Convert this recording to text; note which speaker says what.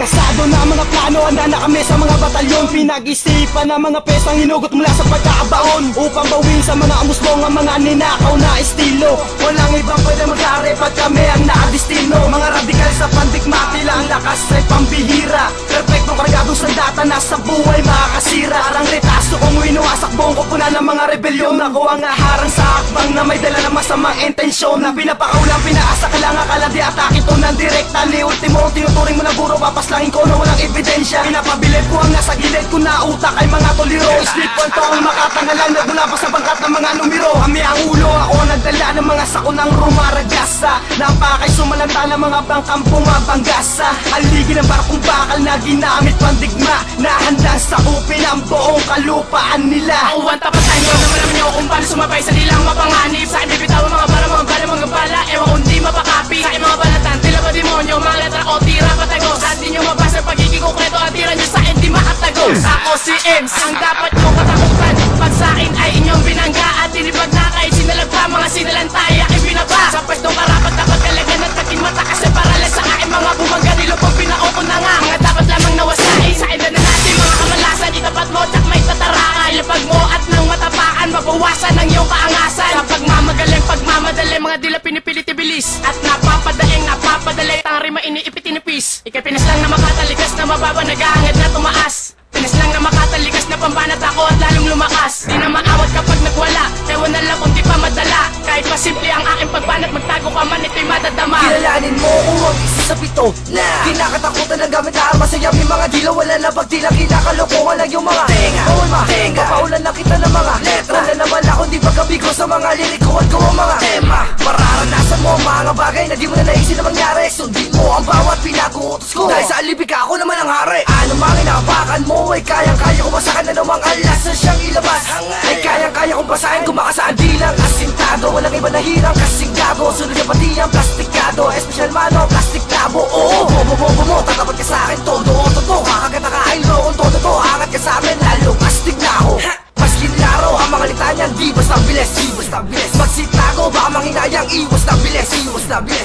Speaker 1: Kasado na mga plano, handa na kami sa mga batalyon. Pinag-isipan na mga pesang hinugot mula sa pagkakabaon, upang bawin sa mga amusbong ang mga ninakaw na estilo. Walang ibang pwede mag-ari pag kami ang nakadistino. Mga radikal sa pandigma, tila ang lakas ay pambihira. Perfectong kargadong sandata na sa buhay makakasira. Parang retaso kung winuwasak buong kupunan ng mga rebelyon. Ako ang aharang sa akbang na may dala ng masamang intensyon, na pinapakaulang, pinaasa ka lang akala di atake to ng direkta. Ni ultimo, tinuturing mo na buro, papaslangin ko na walang ebidensya. Pinapabilib ko ang nasa gilid ko na utak ay mga toliro. Sleep on to ang makatangalan, nagmula pa sa bangkat ng mga numero. Kami ang ulo, ako nagdala ng mga sako ng rumaragasa. Napakay sumalanta ng mga bangkang bumabanggasa. Haligi ng barkong bakal na ginamit pandigma, na handang sakupin ang buong kalupaan nila.
Speaker 2: Ako ang tapatan nyo, naman naman nyo kung paano sumabay sa nilang mapanganib. Sa akin bibitaw mga bala, mga bala, ewan kung di mapakapi. Sa akin mga balatan, tila ba demonyo, mga letra o tira patagos. At di nyo mabasa pagiging konkreto at tira nyo sa akin di makatagos. Ako si Ems, ang dapat nyo katakutan. Pag sa akin ay inyong binangga at dinibag na kahit sinalagpa, mga sinalantay aking binaba. Sa pwestong karapat dapat kalagan at kating mata, kasi paralan sa akin mga bumangga nilupag pinaoko na nga. Mga dapat lamang nawasain sa akin na natin mga kamalasan. Itapat mo tsak may tataraan, lapag mo at nang matapakan, mabawasan ang iyong kaangasan. Sa pagmamadali, mga dila pinipilit ibilis, at napapadali tang rima iniipit inipis. Ikay pinas lang na makatalikas na mababa, nag-aangad na tumaas. Pinas lang na makatalikas na pambanat ako at lalong lumakas. Di na maawat kapag nagwala, ewan na lang kung di pa madala. Kahit pa simple ang aking pagbanat, magtago ka man ito'y madadama.
Speaker 1: Kilalanin mo kung ang isa sa pito na kinakatakutan ng gamit na armas. Sayang yung mga dilo, wala na pagtila, kinakalokohan lang yung mga tenga. Tenga, papaulan na kita ng mga letra. Wala naman ako di pagkabigo sa mga liriko at ko ang mga tema. Mararanasan mo mga bagay na di mo na naisip na mangyari. Sundin mo ang bawat pinagutos ko, dahil sa alipik ako naman ang hari. Ano mga inapakan mo ay kayang-kaya kong basakan na namang alas na siyang ilabas. Ay kayang-kaya kong basahin kung makasaan di lang asintado. Walang iba na hirang kasing gago, sunod yung pati ang plastikado. Espesyal mano, plastik labo. Oo, bobo mo, tatapat ka sa akin, todo o totoo. Kakagat na kain lo kung todo to, angat ka sa amin, lalo plastik na ako. Maskin laro, ang mga litanyan, di basta bilis, di basta bilis. Magsitago, baka manghinayang, iwas na bilis, iwas na bilis.